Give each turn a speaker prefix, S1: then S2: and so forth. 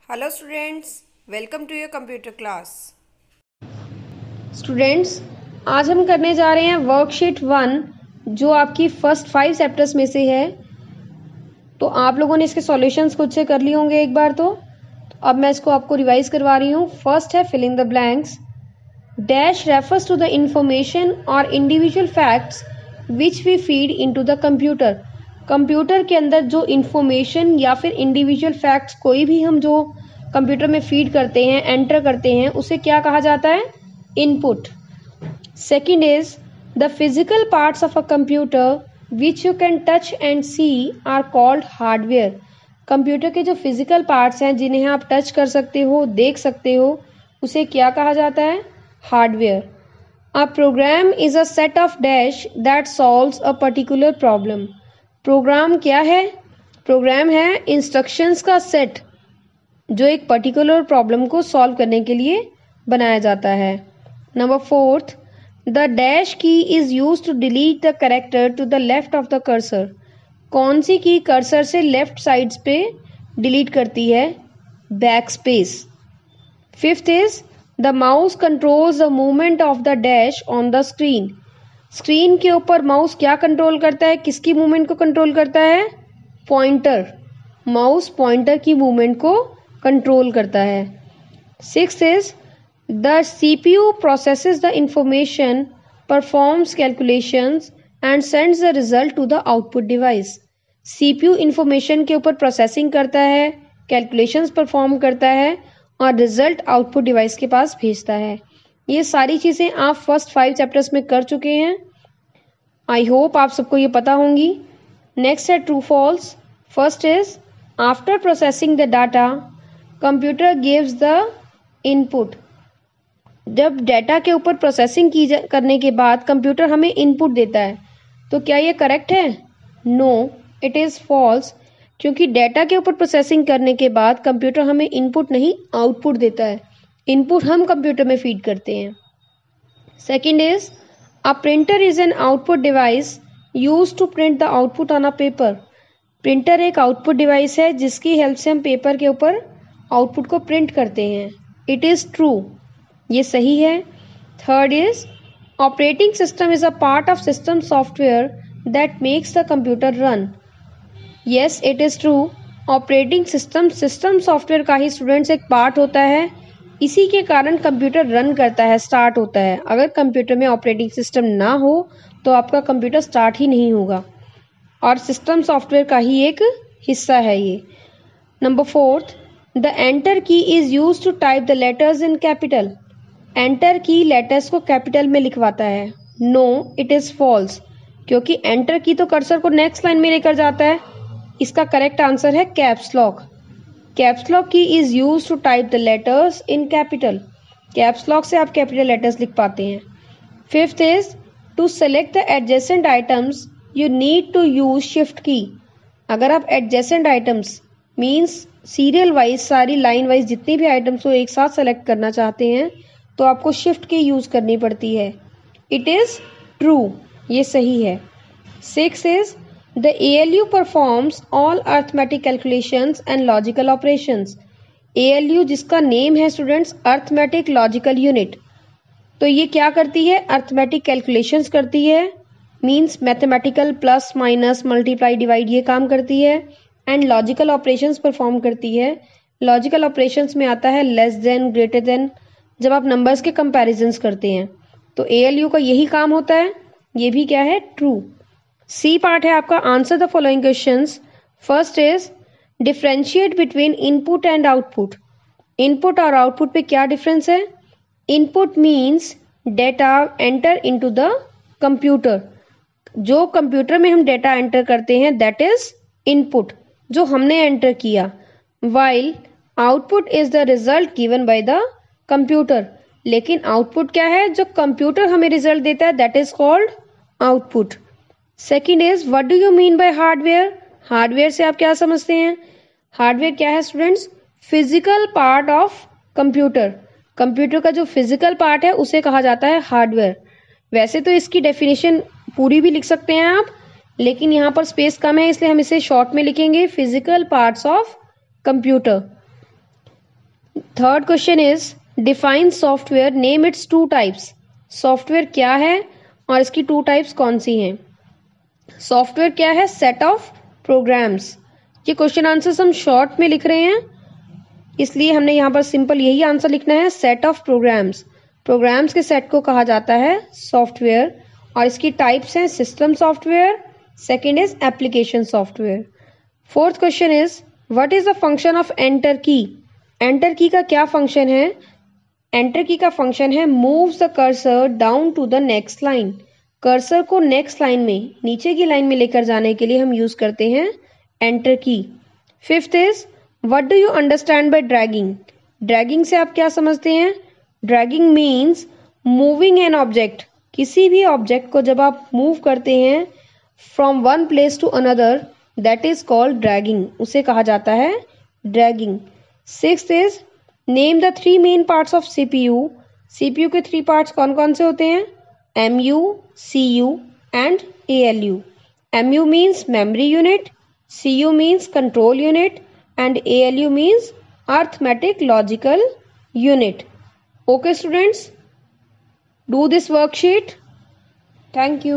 S1: Hello students, welcome to your computer class.
S2: Students, आज हम करने जा रहे हैं वर्कशीट 1 जो आपकी फर्स्ट 5 चैप्टर्स में से है। तो आप लोगों ने इसके सॉल्यूशंस खुद से कर लिए होंगे एक बार। तो अब मैं इसको आपको रिवाइज करवा रही हूँ। फर्स्ट है fill in the blanks. Dash refers to the information और individual facts which we feed into the computer. Computer के अंदर जो इंफॉर्मेशन या फिर इंडिविजुअल फैक्ट्स कोई भी हम जो कंप्यूटर में फीड करते हैं, एंटर करते हैं, उसे क्या कहा जाता है? Input. Second is the physical parts of a computer which you can touch and see are called hardware. Computer के जो फिजिकल पार्ट्स हैं जिन्हें आप टच कर सकते हो, देख सकते हो, उसे क्या कहा जाता है? Hardware. A program is a set of dash that solves a particular problem. Program क्या है? प्रोग्राम है इंस्ट्रक्शंस का सेट जो एक पर्टिकुलर प्रॉब्लम को सॉल्व करने के लिए बनाया जाता है। Number 4, the dash key is use to delete the character to the left of the cursor. कौन सी की कर्सर से लेफ्ट साइड्स पे डिलीट करती है? Back space. 5th is the mouse controls the movement of the dash on the screen. Screen के ऊपर mouse क्या कंट्रोल करता है? किसकी मूवमेंट को कंट्रोल करता है? पॉइंटर। माउस पॉइंटर की मूवमेंट को कंट्रोल करता है। 6th is the CPU processes the information, performs calculations and sends the result to the output device. CPU information के ऊपर प्रोसेसिंग करता है, कैलकुलेशंस परफॉर्म करता है और रिजल्ट आउटपुट डिवाइस के पास भेजता है। ये सारी चीज़ें आप फर्स्ट 5 चैप्टर्स में कर चुके हैं। आई होप आप सबको ये पता होंगी। नेक्स्ट है true false. First is after processing the data computer gives the input. जब डाटा के ऊपर प्रोसेसिंग करने के बाद कंप्यूटर हमें इनपुट देता है, तो क्या ये करेक्ट है? नो, इट इज़ फॉल्स, क्योंकि डाटा के ऊपर प्रोसेसिंग करने के बाद कंप्यूटर हमें इनपुट नहीं आउटपुट देता है। इनपुट हम कंप्यूटर में फीड करते हैं। Second is a printer is an output device use to print the output on a paper. Printer एक आउटपुट डिवाइस है जिसकी हेल्प से हम पेपर के ऊपर आउटपुट को प्रिंट करते हैं। इट इज़ ट्रू, ये सही है। Third is operating system is a part of system software that makes the computer run. Yes, it is true. Operating system software का ही स्टूडेंट्स एक पार्ट होता है, इसी के कारण कंप्यूटर रन करता है, स्टार्ट होता है। अगर कंप्यूटर में ऑपरेटिंग सिस्टम ना हो तो आपका कंप्यूटर स्टार्ट ही नहीं होगा, और सिस्टम सॉफ्टवेयर का ही एक हिस्सा है ये। Number 4, the enter key is use to type the letters in capital. Enter key letters को कैपिटल में लिखवाता है। नो, इट इज फॉल्स, क्योंकि एंटर की तो कर्सर को नेक्स्ट लाइन में लेकर जाता है। इसका करेक्ट आंसर है caps lock. Caps lock key is use to type the letters in capital. Caps lock से आप कैपिटल लेटर्स लिख पाते हैं। 5th is to select the adjacent items you need to use shift key. अगर आप adjacent items means serial wise, सारी line wise जितनी भी आइटम्स को एक साथ सेलेक्ट करना चाहते हैं तो आपको शिफ्ट की यूज करनी पड़ती है। इट इज ट्रू, ये सही है। 6 is the ALU performs all arithmetic calculations and logical operations. ALU जिसका नेम है स्टूडेंट्स अर्थमेटिक लॉजिकल यूनिट, तो ये क्या करती है? अर्थमेटिक कैलकुलेशंस करती है, means mathematical plus minus multiply divide ये काम करती है, एंड लॉजिकल ऑपरेशंस परफॉर्म करती है। लॉजिकल ऑपरेशंस में आता है लेस देन, ग्रेटर देन, जब आप नंबर्स के कंपैरिजंस करते हैं, तो ALU का यही काम होता है। ये भी क्या है? ट्रू। सी पार्ट है आपका answer the following questions. First is differentiate between input and output. Input और आउटपुट पे क्या डिफरेंस है? Input means data enter into the computer. जो कंप्यूटर में हम डेटा एंटर करते हैं दैट इज इनपुट, जो हमने एंटर किया। While output is the result given by the computer. लेकिन आउटपुट क्या है? जो कंप्यूटर हमें रिजल्ट देता है that is called output. Second is what do you mean by hardware. Hardware से आप क्या समझते हैं? हार्डवेयर क्या है students? Physical part of computer. Computer का जो फिजिकल पार्ट है उसे कहा जाता है हार्डवेयर। वैसे तो इसकी डेफिनेशन पूरी भी लिख सकते हैं आप, लेकिन यहाँ पर स्पेस कम है इसलिए हम इसे शॉर्ट में लिखेंगे, physical parts of computer. Third question is define software, name it's two types. Software क्या है और इसकी टू टाइप्स कौन सी हैं? सॉफ्टवेयर क्या है? Set of programs. ये क्वेश्चन आंसर्स हम शॉर्ट में लिख रहे हैं, इसलिए हमने यहाँ पर सिंपल यही आंसर लिखना है, सेट ऑफ प्रोग्राम्स। प्रोग्राम्स के सेट को कहा जाता है सॉफ्टवेयर, और इसकी टाइप्स हैं system software, second is application software. Fourth question is what is the function of enter की? एंटर की का क्या फंक्शन है? एंटर की का फंक्शन है moves the cursor down to the next line. Cursor को नेक्स्ट लाइन में, नीचे की लाइन में लेकर जाने के लिए हम यूज करते हैं enter key. Fifth is what do you understand by dragging? Dragging से आप क्या समझते हैं? Dragging means moving an object. किसी भी ऑब्जेक्ट को जब आप मूव करते हैं from one place to another, that is called dragging, उसे कहा जाता है dragging. Sixth is name the three main parts of CPU. CPU के थ्री पार्ट्स कौन कौन से होते हैं? MU, CU and ALU. MU means memory unit, CU means control unit and ALU means arithmetic logical unit. Okay students, do this worksheet. Thank you.